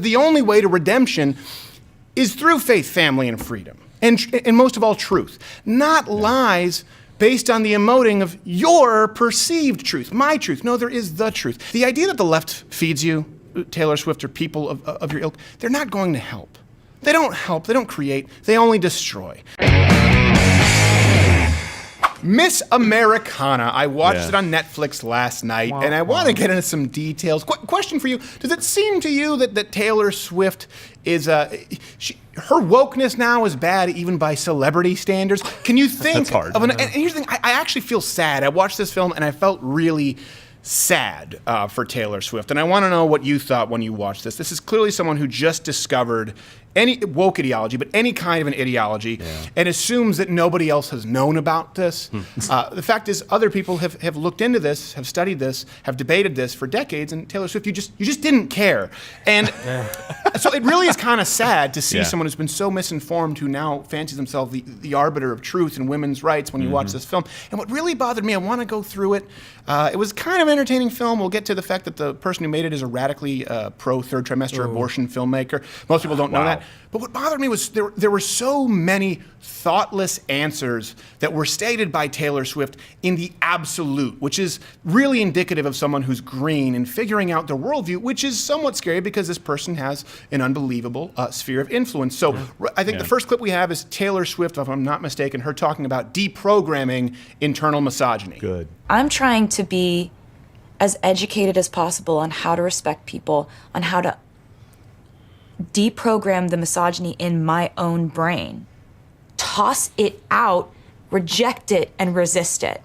the only way to redemption is through faith, family, and freedom. And most of all, truth. Not lies based on the emoting of your perceived truth, my truth. No, there is the truth. The idea that the left feeds you, Taylor Swift, or people of your ilk, they're not going to help. They don't help, they don't create, they only destroy. Miss Americana. I watched it on Netflix last night, and I want to get into some details. Question for you. Does it seem to you that Taylor Swift is, her wokeness now is bad even by celebrity standards? Can you think of and here's the thing, I actually feel sad. I watched this film, and I felt really sad for Taylor Swift, and I want to know what you thought when you watched this. This is clearly someone who just discovered any woke ideology, but any kind of an ideology, and assumes that nobody else has known about this. The fact is, other people have looked into this, have studied this, have debated this for decades, and Taylor Swift, you just didn't care. And so it really is kind of sad to see someone who's been so misinformed who now fancies himself the arbiter of truth and women's rights when you watch this film. And what really bothered me, I want to go through it. It was kind of an entertaining film. We'll get to the fact that the person who made it is a radically pro-third trimester abortion filmmaker. Most people don't know that. But what bothered me was there were so many thoughtless answers that were stated by Taylor Swift in the absolute, which is really indicative of someone who's green and figuring out their worldview, which is somewhat scary because this person has an unbelievable sphere of influence. So I think the first clip we have is Taylor Swift, if I'm not mistaken, her talking about deprogramming internal misogyny. Good. I'm trying to be as educated as possible on how to respect people, on how to deprogram the misogyny in my own brain. Toss it out, reject it, and resist it.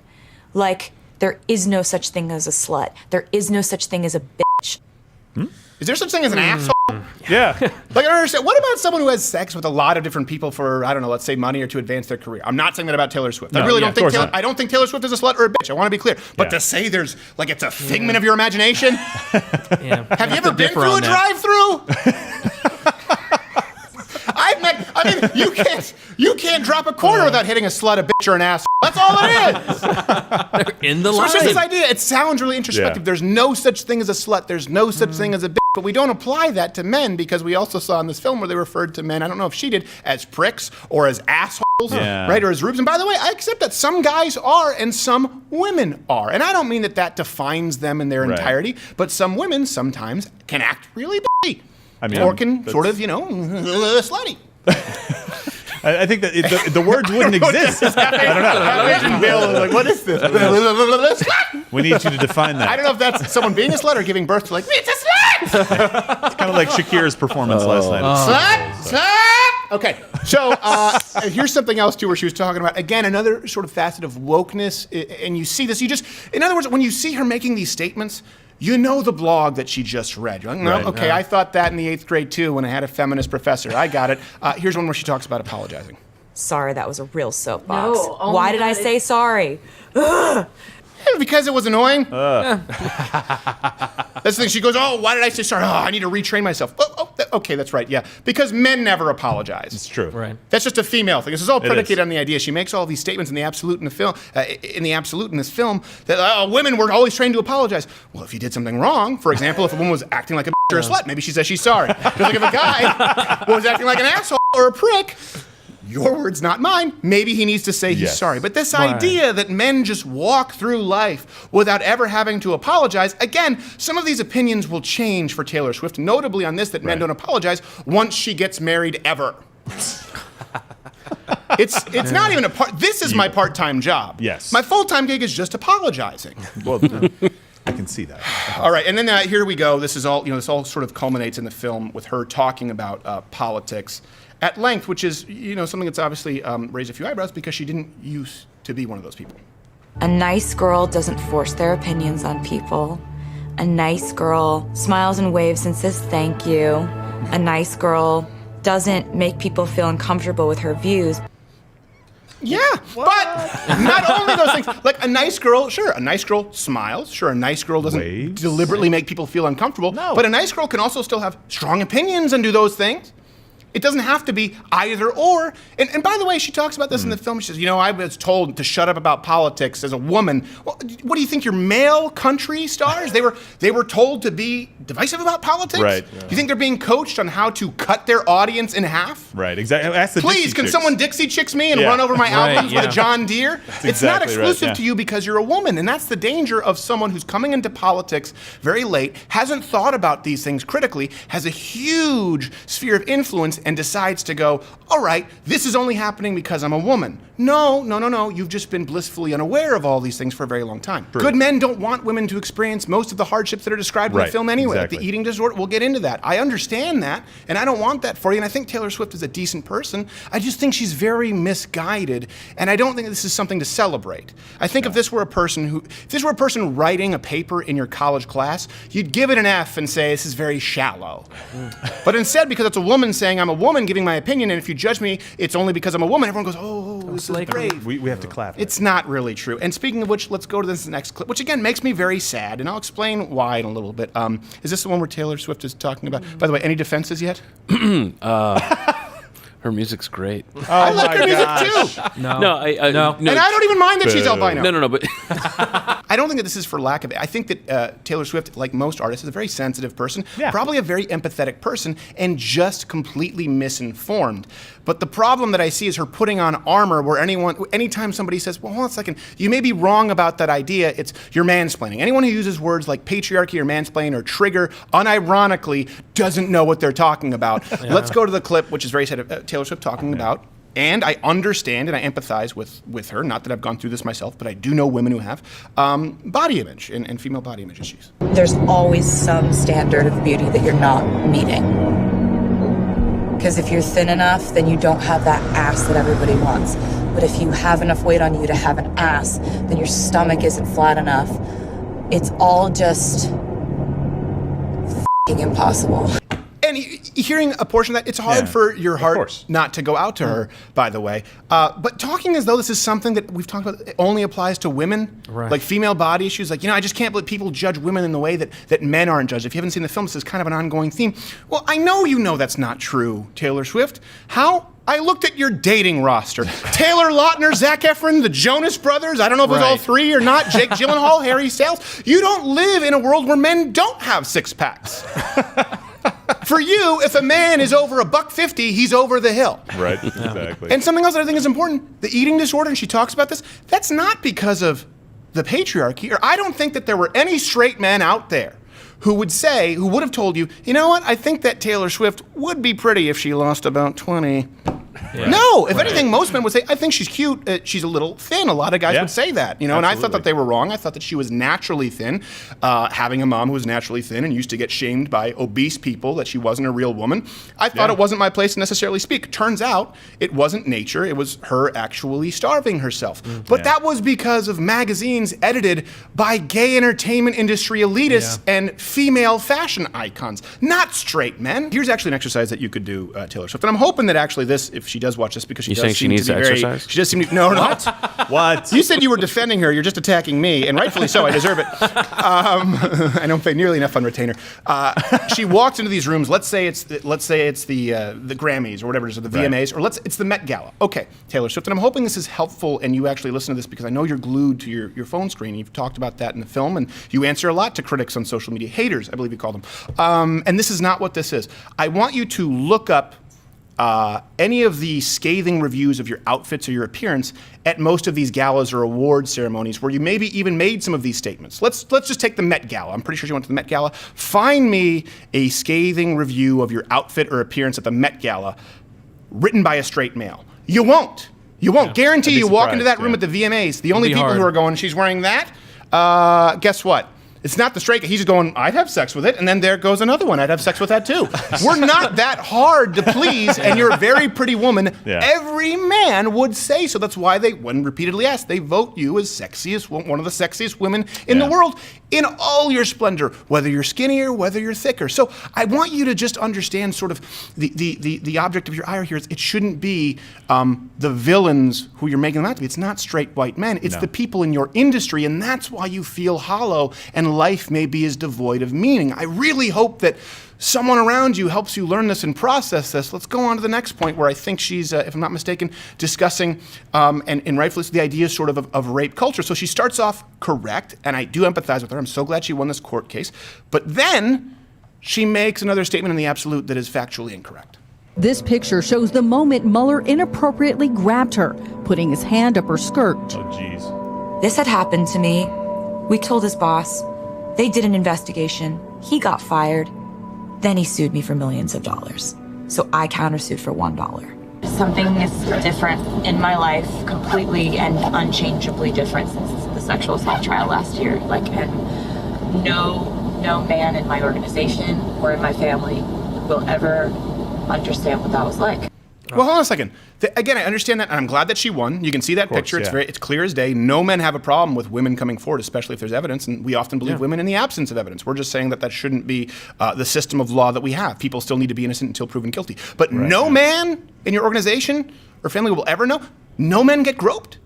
Like, there is no such thing as a slut. There is no such thing as a bitch. Is there such thing as an asshole? Yeah. Like, I don't understand. What about someone who has sex with a lot of different people for, I don't know, let's say money or to advance their career? I'm not saying that about Taylor Swift. I really don't think I don't think Taylor Swift is a slut or a bitch. I want to be clear. But to say there's, like, it's a figment of your imagination? Have you ever been through a drive-through? I mean, you can't drop a quarter without hitting a slut, a bitch, or an ass. That's all it is. They're in the line. So it's just this idea. It sounds really introspective. There's no such thing as a slut. There's no such thing as a bitch. But we don't apply that to men because we also saw in this film where they referred to men, I don't know if she did, as pricks or as assholes, right? Or as rubes. And by the way, I accept that some guys are and some women are. And I don't mean that defines them in their entirety, but some women sometimes can act really bitchy. Or can sort of, slutty. I think that the words wouldn't exist. I don't know. Bill was like, what is this? We need you to define that. I don't know if that's someone being a slut or giving birth to, like, it's a slut! It's kind of like Shakira's performance last night. Slut! Okay, so here's something else, too, where she was talking about, again, another sort of facet of wokeness, and you see this, in other words, when you see her making these statements, you know the blog that she just read. You're like, no, okay, I thought that in the 8th grade, too, when I had a feminist professor. I got it. Here's one where she talks about apologizing. Sorry, that was a real soapbox. No, why did I say sorry? Because it was annoying. That's the thing. She goes, why did I say sorry? I need to retrain myself. Okay, that's right, yeah. Because men never apologize. It's true. Right. That's just a female thing. This is all predicated on the idea. She makes all these statements in the absolute in the film, in this film, that women were always trained to apologize. Well, if you did something wrong, for example, if a woman was acting like a bitch or a slut, maybe she says she's sorry. Just like if a guy was acting like an asshole or a prick, your words, not mine. Maybe he needs to say he's sorry. But this idea that men just walk through life without ever having to apologize, again, some of these opinions will change for Taylor Swift, notably on this, that men don't apologize once she gets married ever. It's not even a part. This is my part-time job. Yes. My full-time gig is just apologizing. Well, I can see that. All right, and then here we go. This is all, this all sort of culminates in the film with her talking about politics at length, which is, something that's obviously raised a few eyebrows because she didn't used to be one of those people. A nice girl doesn't force their opinions on people. A nice girl smiles and waves and says thank you. A nice girl doesn't make people feel uncomfortable with her views. Yeah, but not only those things. Like a nice girl, sure, a nice girl smiles. Sure, a nice girl doesn't deliberately make people feel uncomfortable. No. But a nice girl can also still have strong opinions and do those things. It doesn't have to be either or. And by the way, she talks about this in the film. She says, I was told to shut up about politics as a woman. Well, what do you think, you're male country stars? They were told to be divisive about politics? Right. Do you think they're being coached on how to cut their audience in half? Right, exactly. Ask the Please, Dixie can Chicks. someone Dixie Chicks me and run over my albums with a John Deere? It's not exactly exclusive right, to you because you're a woman, and that's the danger of someone who's coming into politics very late, hasn't thought about these things critically, has a huge sphere of influence, and decides to go, all right, this is only happening because I'm a woman. No. You've just been blissfully unaware of all these things for a very long time. True. Good men don't want women to experience most of the hardships that are described in the film anyway. Exactly. Like the eating disorder, we'll get into that. I understand that, and I don't want that for you, and I think Taylor Swift is a decent person. I just think she's very misguided, and I don't think this is something to celebrate. I think if this were a person writing a paper in your college class, you'd give it an F and say, this is very shallow. But instead, because it's a woman saying, I'm a woman giving my opinion, and if you judge me, it's only because I'm a woman, everyone goes, oh, this is brave. We have to clap. It's not really true. And speaking of which, let's go to this next clip, which again makes me very sad, and I'll explain why in a little bit. Is this the one where Taylor Swift is talking about? By the way, any defenses yet? Her music's great. I like her music too. No, And I don't even mind that she's albino. No, but I don't think that this is for lack of it. I think that Taylor Swift, like most artists, is a very sensitive person, probably a very empathetic person, and just completely misinformed. But the problem that I see is her putting on armor where anytime somebody says, well, hold on a second, you may be wrong about that idea, you're mansplaining. Anyone who uses words like patriarchy or mansplain or trigger, unironically, doesn't know what they're talking about. Let's go to the clip, which is very sad of Taylor Swift talking about. And I understand and I empathize with her. Not that I've gone through this myself, but I do know women who have body image and female body image issues. There's always some standard of beauty that you're not meeting. Because if you're thin enough, then you don't have that ass that everybody wants. But if you have enough weight on you to have an ass, then your stomach isn't flat enough. It's all just f***ing impossible. And hearing a portion of that, it's hard for your heart not to go out to her, by the way. But talking as though this is something that we've talked about, it only applies to women, like female body issues. Like, I just can't believe people judge women in the way that men aren't judged. If you haven't seen the film, this is kind of an ongoing theme. Well, I know you know that's not true, Taylor Swift. How? I looked at your dating roster. Taylor Lautner, Zac Efron, the Jonas Brothers, I don't know if it was all three or not, Jake Gyllenhaal, Harry Styles. You don't live in a world where men don't have six-packs. For you, if a man is over $150, he's over the hill. Right, exactly. And something else that I think is important, the eating disorder, and she talks about this, that's not because of the patriarchy, or I don't think that there were any straight men out there who would have told you, you know what, I think that Taylor Swift would be pretty if she lost about 20. Yeah. No, if anything, most men would say, I think she's cute, she's a little thin. A lot of guys would say that, and I thought that they were wrong. I thought that she was naturally thin, having a mom who was naturally thin and used to get shamed by obese people that she wasn't a real woman. I thought it wasn't my place to necessarily speak. Turns out, it wasn't nature, it was her actually starving herself. But that was because of magazines edited by gay entertainment industry elitists and female fashion icons, not straight men. Here's actually an exercise that you could do, Taylor Swift, and I'm hoping that actually this, if she does watch this, because she does seem to be exercise? She does seem to. No. What? You said you were defending her. You're just attacking me, and rightfully so. I deserve it. I don't pay nearly enough on retainer. She walks into these rooms. Let's say it's the Grammys or whatever it is, or the VMAs, or it's the Met Gala. Okay, Taylor Swift, and I'm hoping this is helpful, and you actually listen to this because I know you're glued to your phone screen. You've talked about that in the film, and you answer a lot to critics on social media, haters, I believe you call them. And this is not what this is. I want you to look up any of the scathing reviews of your outfits or your appearance at most of these galas or award ceremonies where you maybe even made some of these statements. Let's just take the Met Gala. I'm pretty sure you went to the Met Gala. Find me a scathing review of your outfit or appearance at the Met Gala written by a straight male. You won't. You won't. Guarantee you walk into that room at the VMAs. The only people who are going, she's wearing that, guess what? It's not the straight guy. He's just going, I'd have sex with it, and then there goes another one. I'd have sex with that too. We're not that hard to please, and you're a very pretty woman. Yeah. Every man would say so. That's why when repeatedly asked, they vote you as one of the sexiest women in the world in all your splendor, whether you're skinnier, whether you're thicker. So I want you to just understand sort of the object of your ire here. It shouldn't be the villains who you're making them out to be. It's not straight white men. It's the people in your industry, and that's why you feel hollow and life maybe is devoid of meaning. I really hope that someone around you helps you learn this and process this, let's go on to the next point where I think she's, if I'm not mistaken, discussing, and rightfully so, the idea sort of rape culture. So she starts off correct, and I do empathize with her. I'm so glad she won this court case. But then she makes another statement in the absolute that is factually incorrect. This picture shows the moment Mueller inappropriately grabbed her, putting his hand up her skirt. Oh, jeez. This had happened to me. We told his boss. They did an investigation. He got fired. Then he sued me for millions of dollars. So I countersued for $1. Something is different in my life, completely and unchangeably different since the sexual assault trial last year. And no man in my organization or in my family will ever understand what that was like. Well, hold on a second. Again, I understand that, and I'm glad that she won. You can see that picture. Yeah. It's clear as day. No men have a problem with women coming forward, especially if there's evidence, and we often believe women in the absence of evidence. We're just saying that shouldn't be the system of law that we have. People still need to be innocent until proven guilty. But no man in your organization or family will ever know. No men get groped.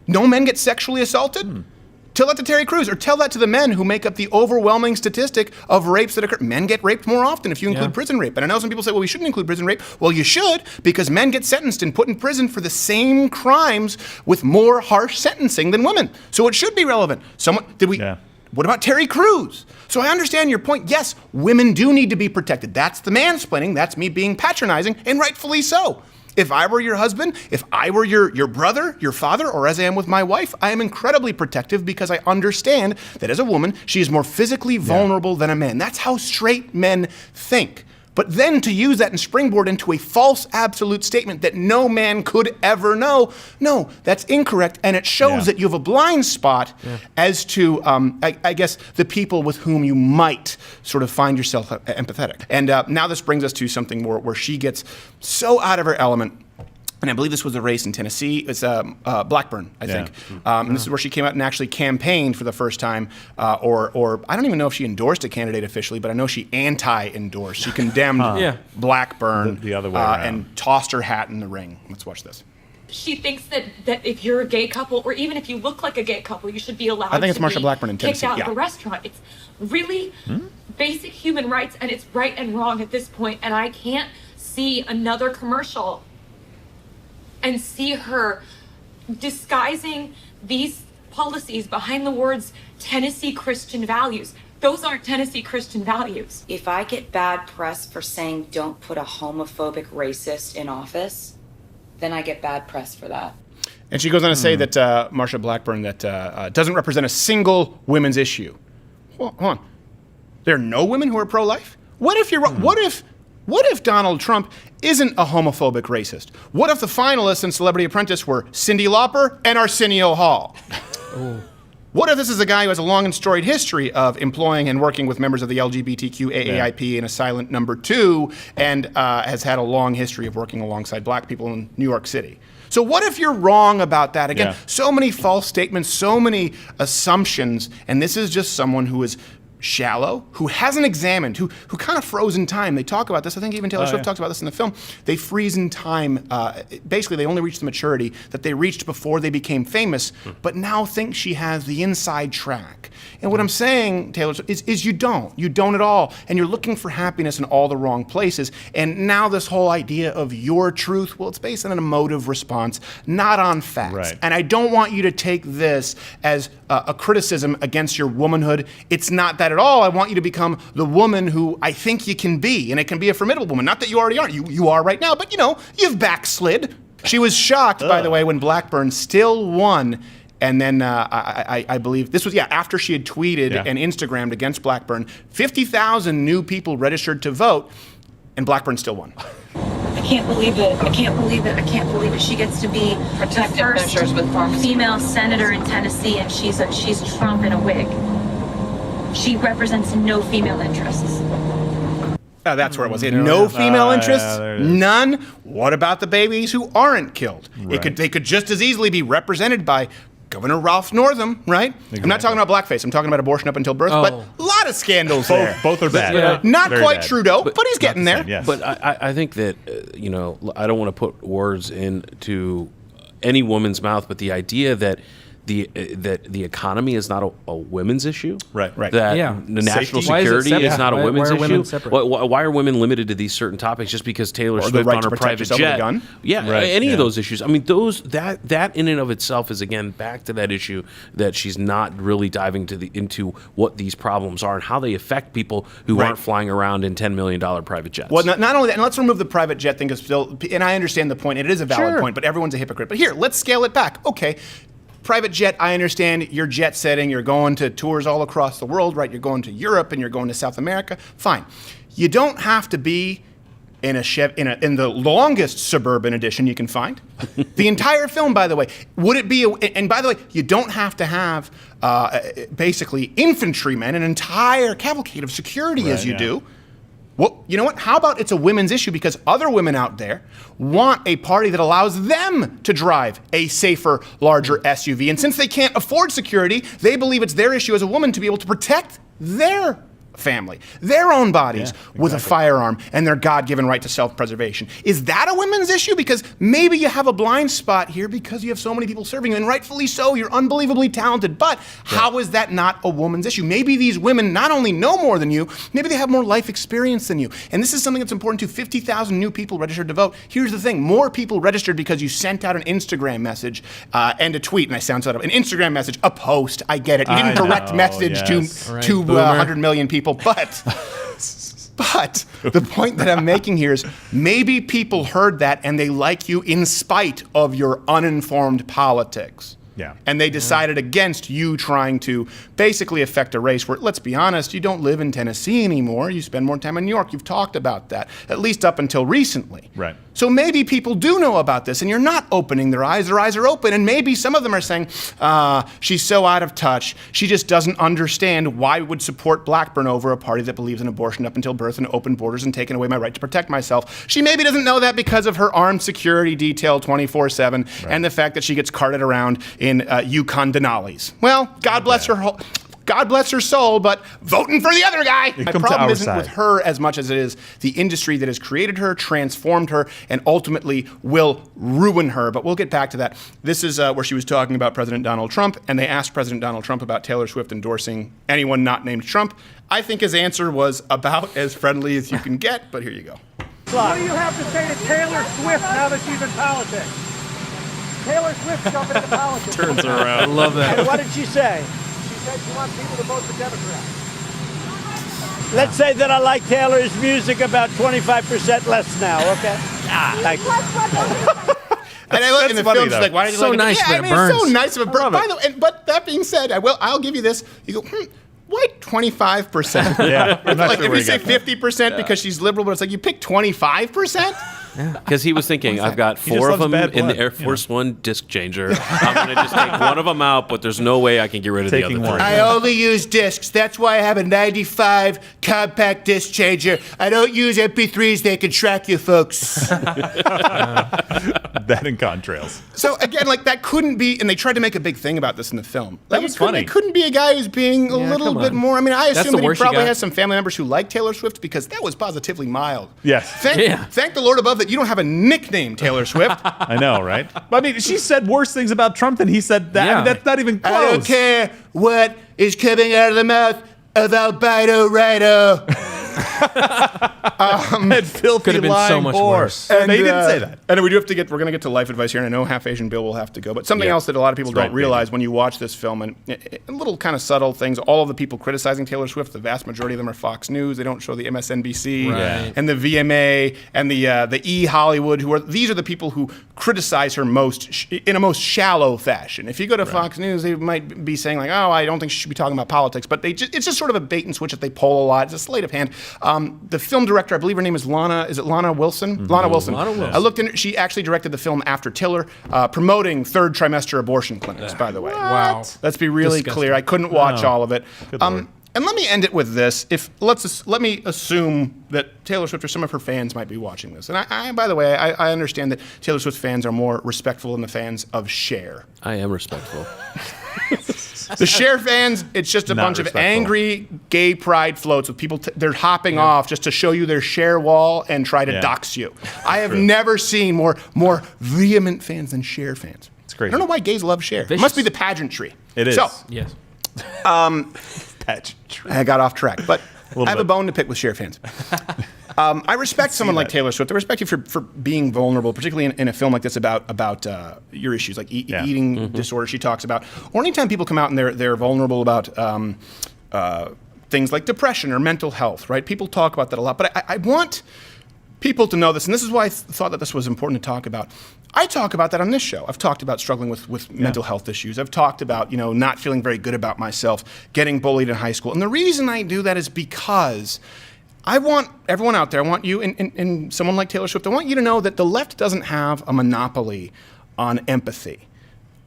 No men get sexually assaulted. Tell that to Terry Crews, or tell that to the men who make up the overwhelming statistic of rapes that occur. Men get raped more often if you include prison rape. And I know some people say, well, we shouldn't include prison rape. Well, you should, because men get sentenced and put in prison for the same crimes with more harsh sentencing than women. So it should be relevant. What about Terry Crews? So I understand your point. Yes, women do need to be protected. That's the mansplaining. That's me being patronizing, and rightfully so. If I were your husband, if I were your brother, your father, or as I am with my wife, I am incredibly protective because I understand that as a woman, she is more physically vulnerable than a man. That's how straight men think. But then to use that and springboard into a false absolute statement that no man could ever know, no, that's incorrect. And it shows that you have a blind spot as to, I guess, the people with whom you might sort of find yourself empathetic. And now this brings us to something more where she gets so out of her element. And I believe this was a race in Tennessee. It's Blackburn, I think. And this is where she came out and actually campaigned for the first time, or I don't even know if she endorsed a candidate officially, but I know she anti-endorsed. She condemned Blackburn the other way around. And tossed her hat in the ring. Let's watch this. She thinks that if you're a gay couple, or even if you look like a gay couple, you should be allowed I think it's to Marsha be Blackburn in kicked Tennessee, out of a restaurant. It's really basic human rights, and it's right and wrong at this point. And I can't see another commercial and see her disguising these policies behind the words Tennessee Christian values. Those aren't Tennessee Christian values. If I get bad press for saying don't put a homophobic racist in office, then I get bad press for that. And she goes on to say that Marsha Blackburn that doesn't represent a single women's issue. Hold on. There are no women who are pro-life? What if you're What if Donald Trump isn't a homophobic racist? What if the finalists in Celebrity Apprentice were Cyndi Lauper and Arsenio Hall? What if this is a guy who has a long and storied history of employing and working with members of the LGBTQ AAIP in a silent number 2, and has had a long history of working alongside black people in New York City? So what if you're wrong about that? Again, so many false statements, so many assumptions, and this is just someone who is shallow, who hasn't examined, who kind of froze in time. They talk about this. I think even Taylor Swift talks about this in the film. They freeze in time. Basically, they only reach the maturity that they reached before they became famous, but now think she has the inside track. And what I'm saying, Taylor, is you don't. You don't at all. And you're looking for happiness in all the wrong places. And now this whole idea of your truth, well, it's based on an emotive response, not on facts. Right. And I don't want you to take this as a criticism against your womanhood. It's not that at all. I want you to become the woman who I think you can be, and it can be a formidable woman. Not that you already aren't. You are right now, but you've backslid. She was shocked, by the way, when Blackburn still won. And then I believe this was, after she had tweeted and Instagrammed against Blackburn. 50,000 new people registered to vote, and Blackburn still won. I can't believe it. I can't believe it. I can't believe it. She gets to be the first female senator in Tennessee, and she's Trump in a wig. She represents no female interests. That's where it was. It had no female interests, none. What about the babies who aren't killed? Right. They could just as easily be represented by Governor Ralph Northam, right? Exactly. I'm not talking about blackface. I'm talking about abortion up until birth, but a lot of scandals there. Both are bad. Not Very quite bad. Trudeau, but he's getting there. Yes. But I think that, I don't want to put words into any woman's mouth, but the idea that that the economy is not a women's issue. Right. That Yeah. the national Safety. Why is it security separate? is not a Why women's are issue. women separate? Why are women limited to these certain topics just because Taylor Or the Swift right on to her protect private yourself with a jet? gun? Yeah, Right, any yeah. of those issues. I mean, that in and of itself is again back to that issue that she's not really diving into what these problems are and how they affect people who Right. aren't flying around in $10 million private jets. Well, not only that, and let's remove the private jet thing, because still, and I understand the point. It is a valid Sure. point, but everyone's a hypocrite. But here, let's scale it back. Okay. Private jet, I understand you're jet setting, you're going to tours all across the world, right? You're going to Europe and you're going to South America. Fine. You don't have to be in in the longest Suburban edition you can find. The entire film, by the way, would it be? And by the way, you don't have to have basically infantrymen, an entire cavalcade of security as you do. Well, you know what? How about it's a women's issue because other women out there want a party that allows them to drive a safer, larger SUV. And since they can't afford security, they believe it's their issue as a woman to be able to protect their family, their own bodies with a firearm and their God-given right to self-preservation. Is that a women's issue? Because maybe you have a blind spot here because you have so many people serving you, and rightfully so, you're unbelievably talented, but how is that not a woman's issue? Maybe these women not only know more than you, maybe they have more life experience than you. And this is something that's important too. 50,000 new people registered to vote. Here's the thing, more people registered because you sent out an Instagram message and a tweet, and I sound so out of an Instagram message, a post, I get it. You didn't direct message to 100 million people. But the point that I'm making here is maybe people heard that and they like you in spite of your uninformed politics. Yeah. And they decided against you trying to basically affect a race where, let's be honest, you don't live in Tennessee anymore. You spend more time in New York. You've talked about that, at least up until recently. Right. So maybe people do know about this and you're not opening their eyes. Their eyes are open. And maybe some of them are saying, she's so out of touch. She just doesn't understand why we would support Blackburn over a party that believes in abortion up until birth and open borders and taking away my right to protect myself. She maybe doesn't know that because of her armed security detail 24/7 and the fact that she gets carted around in Yukon Denali's. Well, God bless her soul, but voting for the other guy. My problem isn't with her as much as it is the industry that has created her, transformed her, and ultimately will ruin her. But we'll get back to that. This is where she was talking about President Donald Trump, and they asked President Donald Trump about Taylor Swift endorsing anyone not named Trump. I think his answer was about as friendly as you can get, but here you go. What do you have to say to Taylor Swift now that she's in politics? Taylor Swift jumping into politics. Turns around. I love that. And what did she say? She said she wants people to vote for Democrats. Let's say that I like Taylor's music about 25% less now, okay? Thank you. And I look in the funny, film, she's though. like, "Why did you So like nice, it?" Yeah, but I it mean, it's so burns. nice of a burn. By the way, but that being said, I'll give you this. You go, why 25%? Yeah, I'm not Like sure if where you say got that. 50% because she's liberal, but it's like you pick 25%. Because he was thinking, I've got He just 4 of loves them bad in the blood, Air Force One disc changer. I'm going to just take one of them out, but there's no way I can get rid of the Taking other one. three. I only use discs. That's why I have a 95 compact disc changer. I don't use MP3s. They can track you, folks. That and contrails. So again, like that couldn't be, and they tried to make a big thing about this in the film. Like, was it couldn't- funny. It couldn't be a guy who's being a little come bit on. more. I mean, I That's assume the that he worst you probably got. has some family members who like Taylor Swift because that was positively mild. Yes. Thank the Lord above that you don't have a nickname, Taylor Swift. I know, right? But I mean, she said worse things about Trump than he said that. I Yeah. mean, that's not even close. I don't care what is coming out of the mouth of Alberto Righto. That filthy Could have been so lying much whore. worse. And they didn't say that. And we do have to we're going to get to life advice here, and I know Half Asian Bill will have to go. But something else that a lot of people That's don't right, realize when you watch this film, and little kind of subtle things, all of the people criticizing Taylor Swift, the vast majority of them are Fox News. They don't show the MSNBC Right. and the VMA and the E! Hollywood, these are the people who criticize her most in a most shallow fashion. If you go to Fox News, they might be saying like, oh, I don't think she should be talking about politics, but it's just sort of a bait and switch that they pull a lot. It's a sleight of hand. The film director, I believe her name is Lana. Is it Lana Wilson? Mm-hmm. Lana Wilson. Lana Wilson. I looked in. She actually directed the film after Tiller, promoting third trimester abortion clinics. By the way, Wow. let's be really Disgusting. clear. I couldn't watch all of it. Good Lord. And let me end it with this. Let me assume that Taylor Swift or some of her fans might be watching this. And I by the way, I understand that Taylor Swift fans are more respectful than the fans of Cher. I am respectful. The Cher fans, it's just a Not bunch of respectful. angry gay pride floats with people. They're hopping off just to show you their Cher wall and try to Yeah. dox you. I have never seen more vehement fans than Cher fans. It's It's crazy. I don't know why gays love Cher. It must be the pageantry. It is. So, Yes. Pageantry. I got off track, but I have a bit. bone to pick with Cher fans. I respect someone like Taylor Swift. I respect you for being vulnerable, particularly in a film like this about your issues, like eating disorder she talks about. Or anytime people come out and they're vulnerable about things like depression or mental health, right? People talk about that a lot. But I want people to know this, and this is why I thought that this was important to talk about. I talk about that on this show. I've talked about struggling with mental health issues. I've talked about, not feeling very good about myself, getting bullied in high school. And the reason I do that is because I want everyone out there, I want you and someone like Taylor Swift, I want you to know that the left doesn't have a monopoly on empathy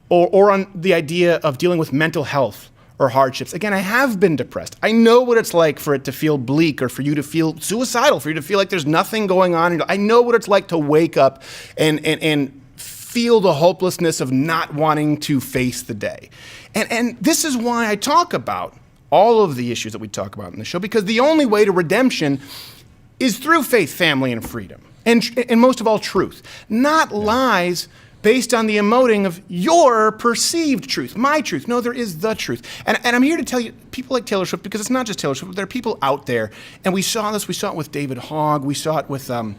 or on the idea of dealing with mental health or hardships. Again, I have been depressed. I know what it's like for it to feel bleak or for you to feel suicidal, for you to feel like there's nothing going on. I know what it's like to wake up and feel the hopelessness of not wanting to face the day. And this is why I talk about all of the issues that we talk about in the show, because the only way to redemption is through faith, family, and freedom. And most of all, truth. Not lies based on the emoting of your perceived truth, my truth. No, there is the truth. And I'm here to tell you, people like Taylor Swift, because it's not just Taylor Swift, but there are people out there, and we saw this, we saw it with David Hogg, we saw it with, we're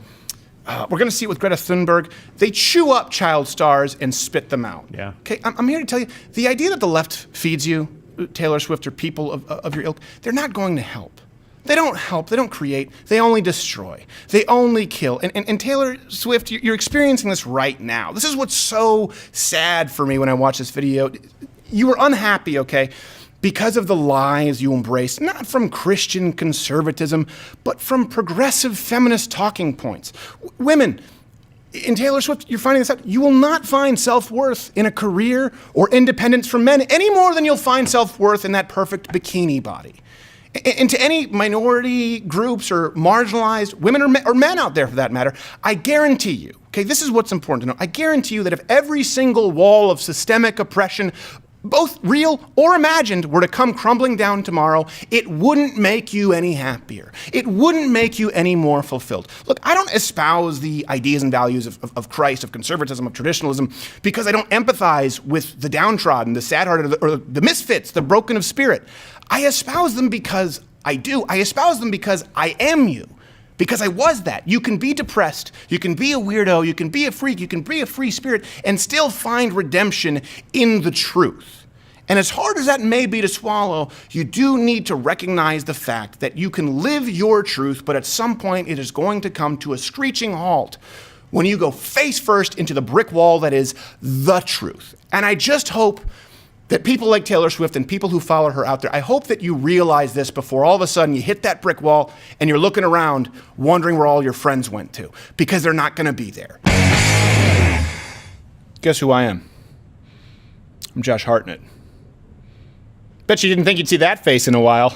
going to see it with Greta Thunberg. They chew up child stars and spit them out. Yeah. Okay, I'm here to tell you, the idea that the left feeds you, Taylor Swift or people of your ilk, they're not going to help. They don't help. They don't create. They only destroy. They only kill. And Taylor Swift, you're experiencing this right now. This is what's so sad for me when I watch this video. You were unhappy, okay, because of the lies you embrace, not from Christian conservatism, but from progressive feminist talking points. Women, in Taylor Swift, you're finding this out. You will not find self-worth in a career or independence from men any more than you'll find self-worth in that perfect bikini body. And to any minority groups or marginalized women or men out there for that matter, I guarantee you, okay, this is what's important to know. I guarantee you that if every single wall of systemic oppression, both real or imagined, were to come crumbling down tomorrow, it wouldn't make you any happier. It wouldn't make you any more fulfilled. Look, I don't espouse the ideas and values of Christ, of conservatism, of traditionalism, because I don't empathize with the downtrodden, the sad-hearted, or the misfits, the broken of spirit. I espouse them because I do. I espouse them because I am you. Because I was that. You can be depressed, you can be a weirdo, you can be a freak, you can be a free spirit, and still find redemption in the truth. And as hard as that may be to swallow, you do need to recognize the fact that you can live your truth, but at some point it is going to come to a screeching halt when you go face first into the brick wall that is the truth. And I just hope that people like Taylor Swift and people who follow her out there, I hope that you realize this before all of a sudden you hit that brick wall and you're looking around wondering where all your friends went to, because they're not going to be there. Guess who I am? I'm Josh Hartnett. Bet you didn't think you'd see that face in a while.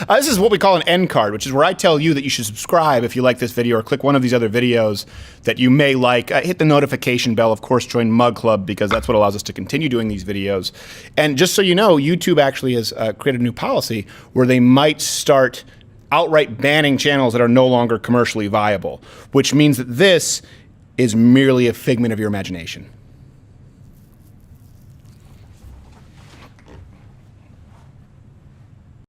This is what we call an end card, which is where I tell you that you should subscribe if you like this video, or click one of these other videos that you may like. Hit the notification bell, of course, join Mug Club, because that's what allows us to continue doing these videos. And just so you know, YouTube actually has created a new policy where they might start outright banning channels that are no longer commercially viable, which means that this is merely a figment of your imagination.